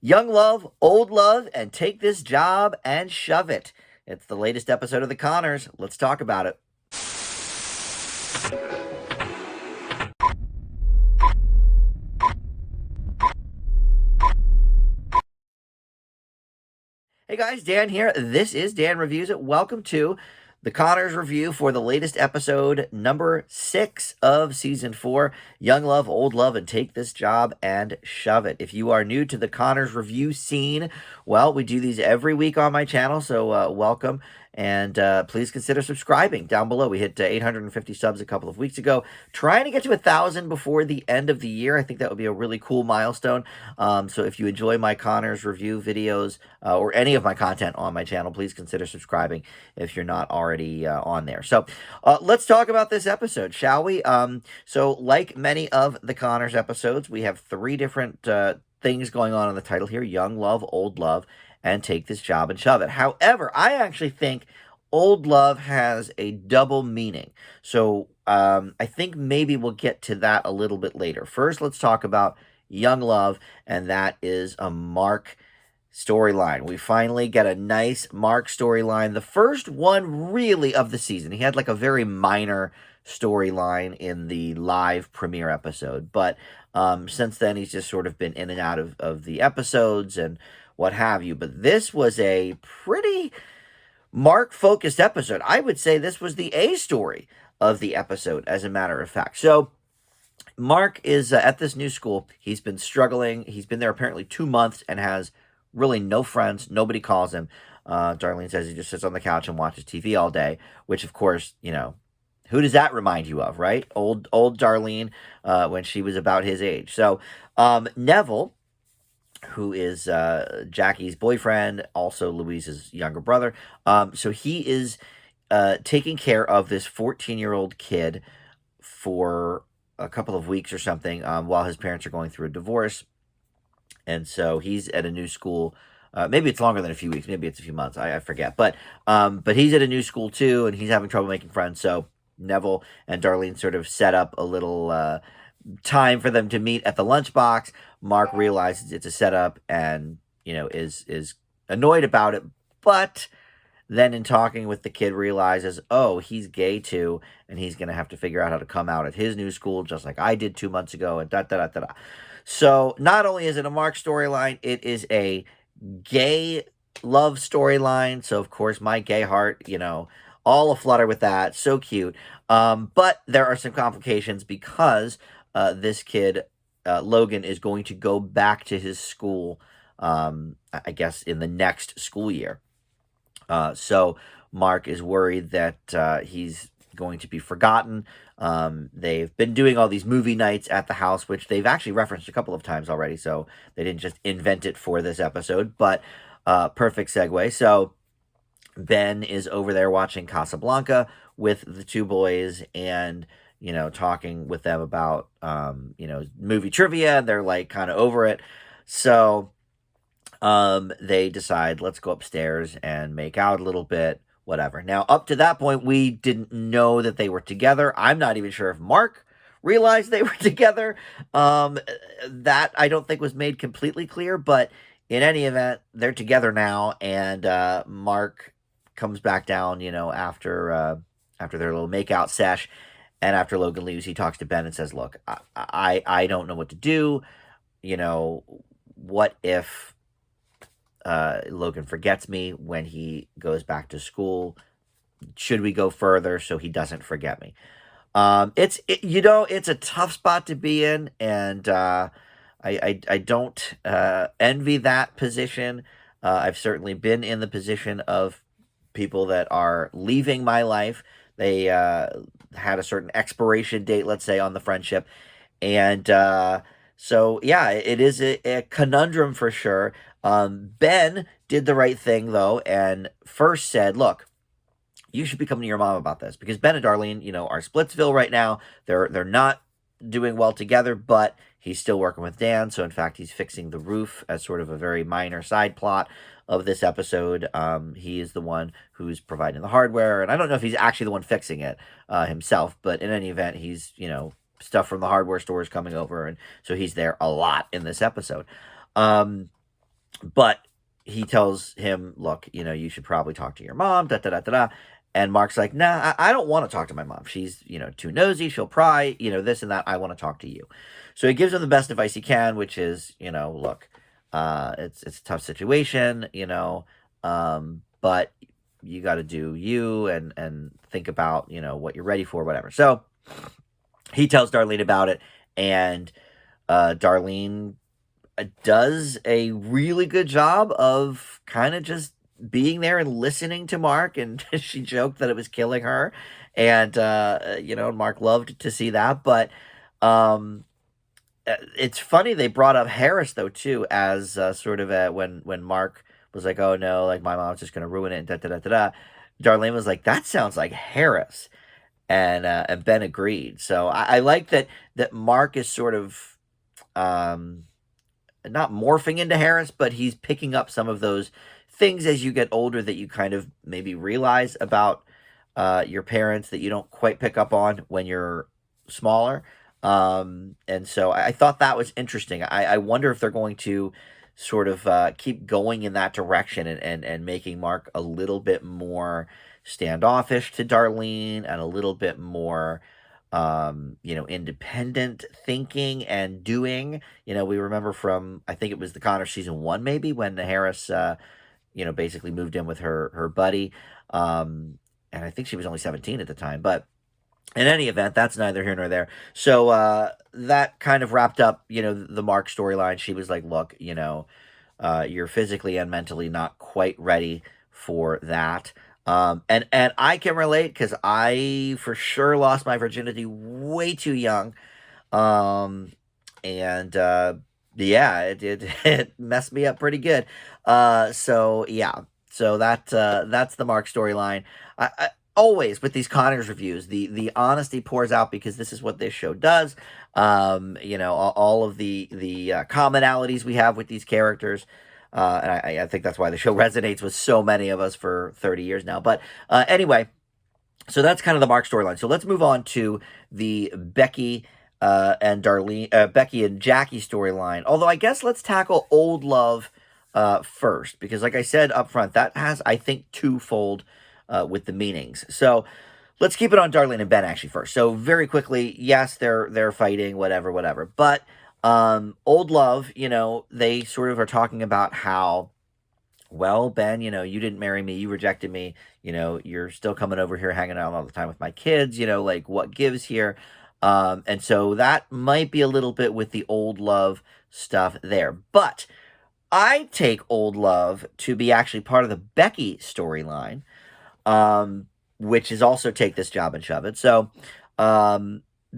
Young love, old love, and take this job and shove it. It's the latest episode of The Connors. Let's talk about it. Hey guys, Dan here. This is Dan Reviews It. Welcome to the Connors review for the latest episode, number 6 of season 4, Young Love, Old Love, and Take This Job and Shove It. If you are new to the Connors review scene, well, we do these every week on my channel, so welcome. And please consider subscribing down below. We hit 850 subs a couple of weeks ago. Trying to get to 1,000 before the end of the year. I think that would be a really cool milestone. So if you enjoy my Connors review videos or any of my content on my channel, please consider subscribing if you're not already on there. So let's talk about this episode, shall we? So like many of the Connors episodes, we have 3 different things going on in the title here: Young Love, Old Love, and Take This Job and Shove It. However, I actually think Old Love has a double meaning. So I think maybe we'll get to that a little bit later. First, let's talk about Young Love, and that is a Mark storyline. We finally get a nice Mark storyline. The first one really of the season. He had like a very minor storyline in the live premiere episode, but since then he's just sort of been in and out of the episodes and what have you. But this was a pretty Mark-focused episode. I would say this was the A story of the episode, as a matter of fact. So Mark is at this new school. He's been struggling. He's been there apparently 2 months and has really no friends. Nobody calls him. Darlene says he just sits on the couch and watches TV all day, which, of course, you know, who does that remind you of, right? Old Darlene when she was about his age. So Neville, who is Jackie's boyfriend, also Louise's younger brother. So he is taking care of this 14-year-old kid for a couple of weeks or something while his parents are going through a divorce. And so he's at a new school. Maybe it's longer than a few weeks. Maybe it's a few months. I forget. But he's at a new school too, and he's having trouble making friends. So Neville and Darlene sort of set up a little time for them to meet at the lunchbox. Mark realizes it's a setup and, you know, is annoyed about it, but then in talking with the kid realizes, oh, he's gay too, and he's going to have to figure out how to come out at his new school, just like I did 2 months ago, and da-da-da-da-da. So not only is it a Mark storyline, it is a gay love storyline. So, of course, my gay heart, you know, all aflutter with that. So cute. But there are some complications because this kid, Logan, is going to go back to his school, I guess, in the next school year. So Mark is worried that he's going to be forgotten. They've been doing all these movie nights at the house, which they've actually referenced a couple of times already, so they didn't just invent it for this episode, but perfect segue. So Ben is over there watching Casablanca with the 2 boys and, you know, talking with them about, you know, movie trivia. They're like kind of over it. So they decide, let's go upstairs and make out a little bit, whatever. Now, up to that point, we didn't know that they were together. I'm not even sure if Mark realized they were together. That I don't think was made completely clear, but in any event, they're together now, and Mark comes back down, you know, after their little makeout sesh, and after Logan leaves, he talks to Ben and says, look, I don't know what to do. You know, what if Logan forgets me when he goes back to school? Should we go further so he doesn't forget me? You know, it's a tough spot to be in, and I don't envy that position. I've certainly been in the position of people that are leaving my life. They had a certain expiration date, let's say, on the friendship, and so yeah, it is a conundrum for sure. Ben did the right thing though, and first said, look, you should be coming to your mom about this, because Ben and Darlene, you know, are Splitsville right now. They're not doing well together, but he's still working with Dan. So in fact, he's fixing the roof as sort of a very minor side plot of this episode. He is the one who's providing the hardware, and I don't know if he's actually the one fixing it himself, but in any event, he's, you know, stuff from the hardware store is coming over, and so he's there a lot in this episode. But he tells him, look, you should probably talk to your mom, da da da da da. And Mark's like, nah, I don't want to talk to my mom. She's, too nosy. She'll pry, this and that. I want to talk to you. So he gives him the best advice he can, which is, look, it's a tough situation, but you got to do you and think about, what you're ready for, whatever. So he tells Darlene about it, and Darlene does a really good job of kind of just being there and listening to Mark. And she joked that it was killing her. And, Mark loved to see that. But it's funny they brought up Harris, though, too, as sort of when Mark was like, oh, no, like my mom's just going to ruin it. And da da da da da. Darlene was like, that sounds like Harris. And Ben agreed. So I like that Mark is sort of not morphing into Harris, but he's picking up some of those things as you get older that you kind of maybe realize about your parents that you don't quite pick up on when you're smaller. And so I thought that was interesting. I wonder if they're going to sort of keep going in that direction and making Mark a little bit more standoffish to Darlene and a little bit more independent thinking and doing. We remember from, I think it was the Connor season 1, maybe, when Harris, basically moved in with her buddy. And I think she was only 17 at the time, but in any event, that's neither here nor there. So that kind of wrapped up, the Mark storyline. She was like, look, you're physically and mentally not quite ready for that. And I can relate because I for sure lost my virginity way too young. Um, and yeah, it messed me up pretty good. So yeah, so that's the Mark storyline. I always with these Connors reviews, the honesty pours out because this is what this show does. All of the commonalities we have with these characters. And I think that's why the show resonates with so many of us for 30 years now. But anyway, so that's kind of the Mark storyline. So let's move on to the Becky and Becky and Jackie storyline. Although I guess let's tackle Old Love first, because like I said up front, that has, I think, twofold with the meanings. So let's keep it on Darlene and Ben actually first. So very quickly, yes, they're fighting, whatever. But Old Love, they sort of are talking about how, well, Ben, you didn't marry me, you rejected me, you're still coming over here hanging out all the time with my kids, like what gives here? And so that might be a little bit with the Old Love stuff there. But I take Old Love to be actually part of the Becky storyline, which is also Take This Job and Shove It. So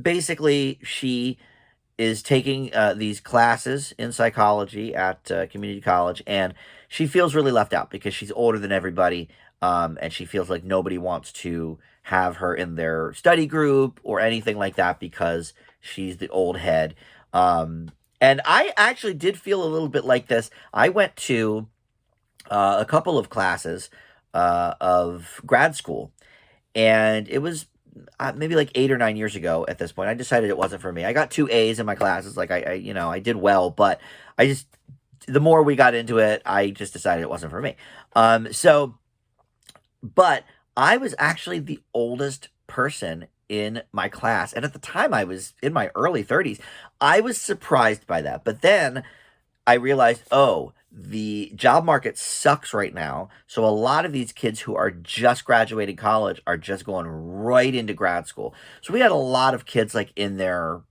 basically, she is taking these classes in psychology at community college, and she feels really left out because she's older than everybody, and she feels like nobody wants to have her in their study group or anything like that because she's the old head. And I actually did feel a little bit like this. I went to a couple of classes of grad school, and it was maybe like 8 or 9 years ago at this point. I decided it wasn't for me. I got 2 A's in my classes. Like I did well, but the more we got into it, I just decided it wasn't for me. But I was actually the oldest person in my class. And at the time I was in my early 30s. I was surprised by that. But then I realized, oh, the job market sucks right now. So a lot of these kids who are just graduating college are just going right into grad school. So we had a lot of kids like in their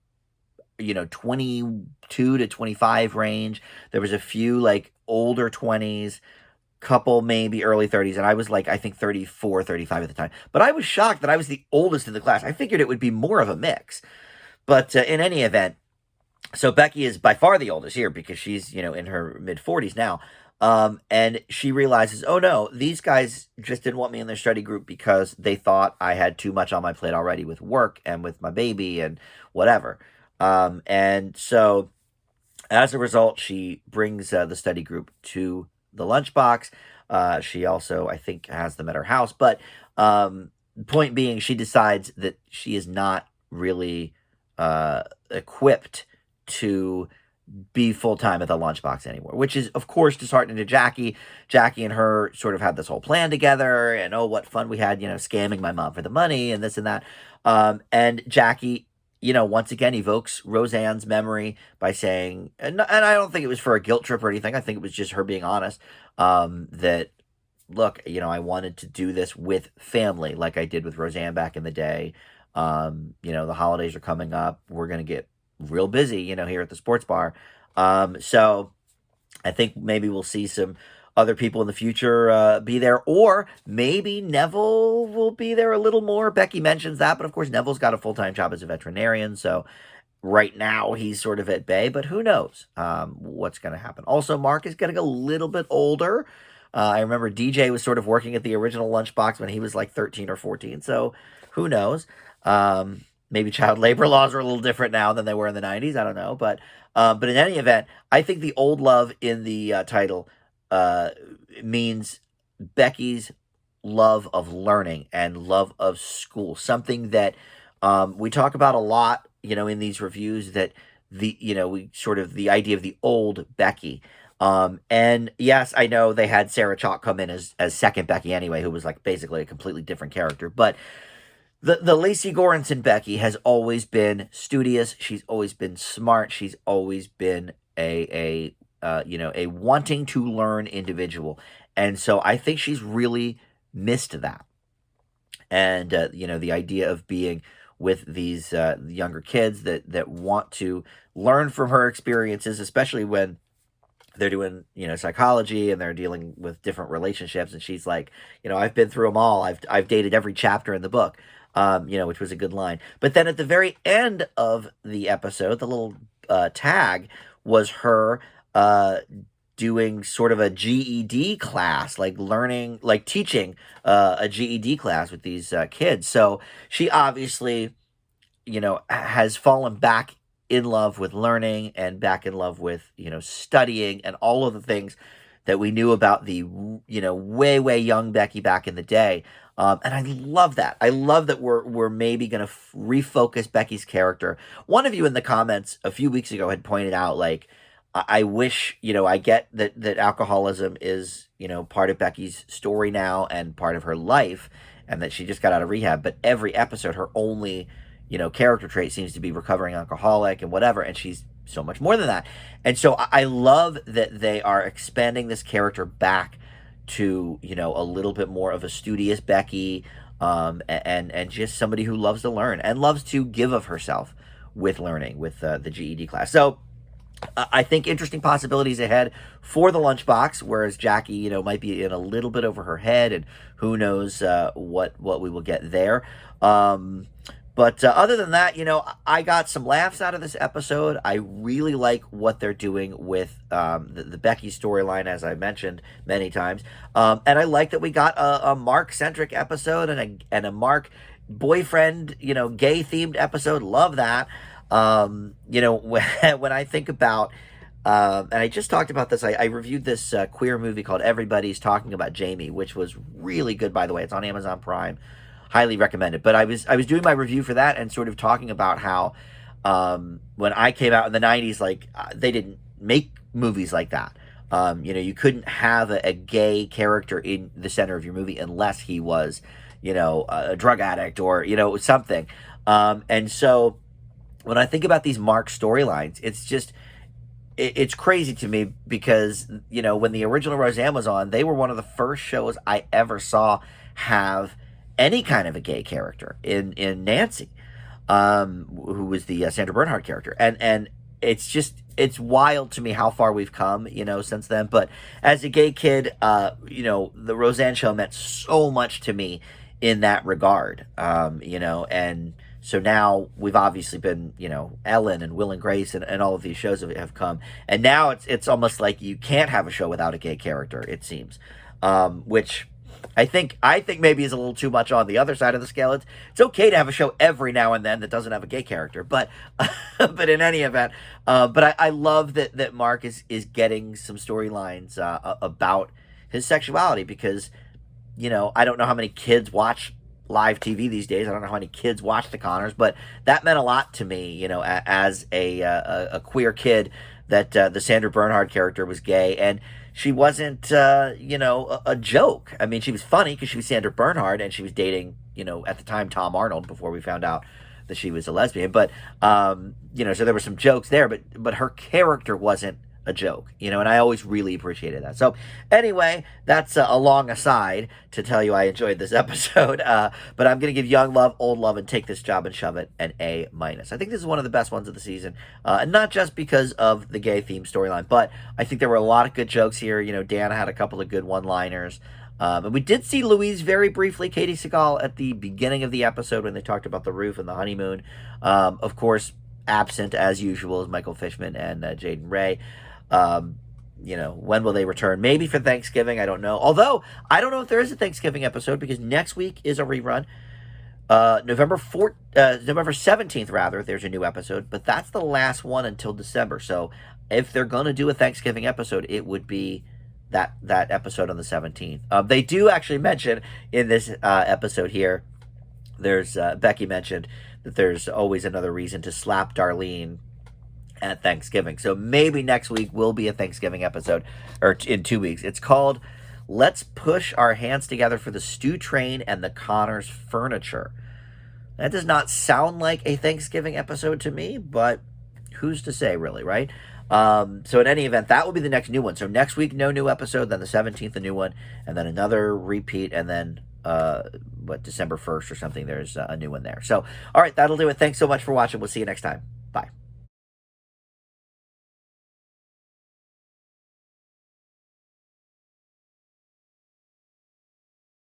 22 to 25 range. There was a few like older 20s, couple maybe early 30s, and I was like, I think 34, 35 at the time. But I was shocked that I was the oldest in the class. I figured it would be more of a mix. But in any event, so Becky is by far the oldest here because she's, in her mid 40s now. And she realizes, oh no, these guys just didn't want me in their study group because they thought I had too much on my plate already with work and with my baby and whatever. And so as a result, she brings the study group to the lunchbox. She also, I think, has them at her house. But point being, she decides that she is not really equipped to be full-time at the lunchbox anymore, which is, of course, disheartening to Jackie. Jackie and her sort of had this whole plan together, and oh, what fun we had, scamming my mom for the money and this and that. And Jackie, once again evokes Roseanne's memory by saying, and I don't think it was for a guilt trip or anything. I think it was just her being honest, that, look, I wanted to do this with family like I did with Roseanne back in the day. The holidays are coming up. We're going to get real busy, here at the sports bar. So I think maybe we'll see some other people in the future be there, or maybe Neville will be there a little more. Becky mentions that, but of course Neville's got a full-time job as a veterinarian, so right now he's sort of at bay, but who knows what's going to happen. Also, Mark is getting a little bit older. I remember DJ was sort of working at the original Lunchbox when he was like 13 or 14, so who knows? Maybe child labor laws are a little different now than they were in the 90s. I don't know. But in any event, I think the old love in the title means Becky's love of learning and love of school. Something that we talk about a lot, in these reviews, that we sort of the idea of the old Becky. And yes, I know they had Sarah Chalk come in as second Becky anyway, who was like basically a completely different character. But the Lacey Goranson Becky has always been studious. She's always been smart. She's always been a wanting to learn individual. And so I think she's really missed that. And, the idea of being with these younger kids that want to learn from her experiences, especially when they're doing, psychology and they're dealing with different relationships. And she's like, I've been through them all. I've dated every chapter in the book, which was a good line. But then at the very end of the episode, the little tag was her doing sort of a GED class, like teaching a GED class with these kids. So she obviously, has fallen back in love with learning and back in love with, studying and all of the things that we knew about the, way young Becky back in the day. And I love that. I love that we're maybe going to refocus Becky's character. One of you in the comments a few weeks ago had pointed out, like, I wish, I get that alcoholism is, part of Becky's story now and part of her life, and that she just got out of rehab. But every episode, her only, character trait seems to be recovering alcoholic and whatever. And she's so much more than that. And so I love that they are expanding this character back to, a little bit more of a studious Becky, and just somebody who loves to learn and loves to give of herself with learning with the GED class. So I think interesting possibilities ahead for the Lunchbox, whereas Jackie, might be in a little bit over her head, and who knows what we will get there. But other than that, I got some laughs out of this episode. I really like what they're doing with the Becky storyline, as I mentioned many times. And I like that we got a Mark-centric episode and a Mark boyfriend, gay-themed episode. Love that. When I think about, and I just talked about this, I reviewed this queer movie called Everybody's Talking About Jamie, which was really good, by the way. It's on Amazon Prime. Highly recommended. But I was doing my review for that and sort of talking about how when I came out in the 90s, like, they didn't make movies like that. You couldn't have a gay character in the center of your movie unless he was, a drug addict or, something. And so when I think about these Mark storylines, it's crazy to me because, when the original Roseanne was on, they were one of the first shows I ever saw have any kind of a gay character in Nancy, who was the Sandra Bernhard character. And it's wild to me how far we've come, since then. But as a gay kid, the Roseanne show meant so much to me in that regard, and so now we've obviously been, Ellen and Will and Grace and all of these shows have come. And now it's almost like you can't have a show without a gay character, it seems, which I think maybe is a little too much on the other side of the scale. It's okay to have a show every now and then that doesn't have a gay character, but but in any event, but I love that Mark is getting some storylines about his sexuality, because I don't know how many kids watch live TV these days. I don't know how many kids watch the Connors, but that meant a lot to me, as a queer kid that the Sandra Bernhard character was gay, and she wasn't, a joke. I mean, she was funny because she was Sandra Bernhard, and she was dating, at the time, Tom Arnold, before we found out that she was a lesbian. But, so there were some jokes there, but her character wasn't a joke, and I always really appreciated that. So anyway, that's a long aside to tell you I enjoyed this episode, but I'm going to give Young Love, Old Love, and Take This Job and Shove It an A-. I think this is one of the best ones of the season, and not just because of the gay theme storyline, but I think there were a lot of good jokes here. Dan had a couple of good one-liners, and we did see Louise very briefly, Katie Seagal, at the beginning of the episode when they talked about the roof and the honeymoon. Of course, absent as usual is Michael Fishman and Jaden Ray. When will they return? Maybe for Thanksgiving. I don't know. Although, I don't know if there is a Thanksgiving episode because next week is a rerun. November 17th, rather, there's a new episode. But that's the last one until December. So if they're going to do a Thanksgiving episode, it would be that episode on the 17th. They do actually mention in this episode here, there's Becky mentioned that there's always another reason to slap Darlene at Thanksgiving. So maybe next week will be a Thanksgiving episode, or in 2 weeks. It's called Let's Push Our Hands Together for the Stew Train and the Connors Furniture. That does not sound like a Thanksgiving episode to me, but who's to say, really, right? So in any event, that will be the next new one. So next week, no new episode, then the 17th, a new one, and then another repeat, and then December 1st or something, there's a new one there. So, all right, that'll do it. Thanks so much for watching. We'll see you next time. Bye.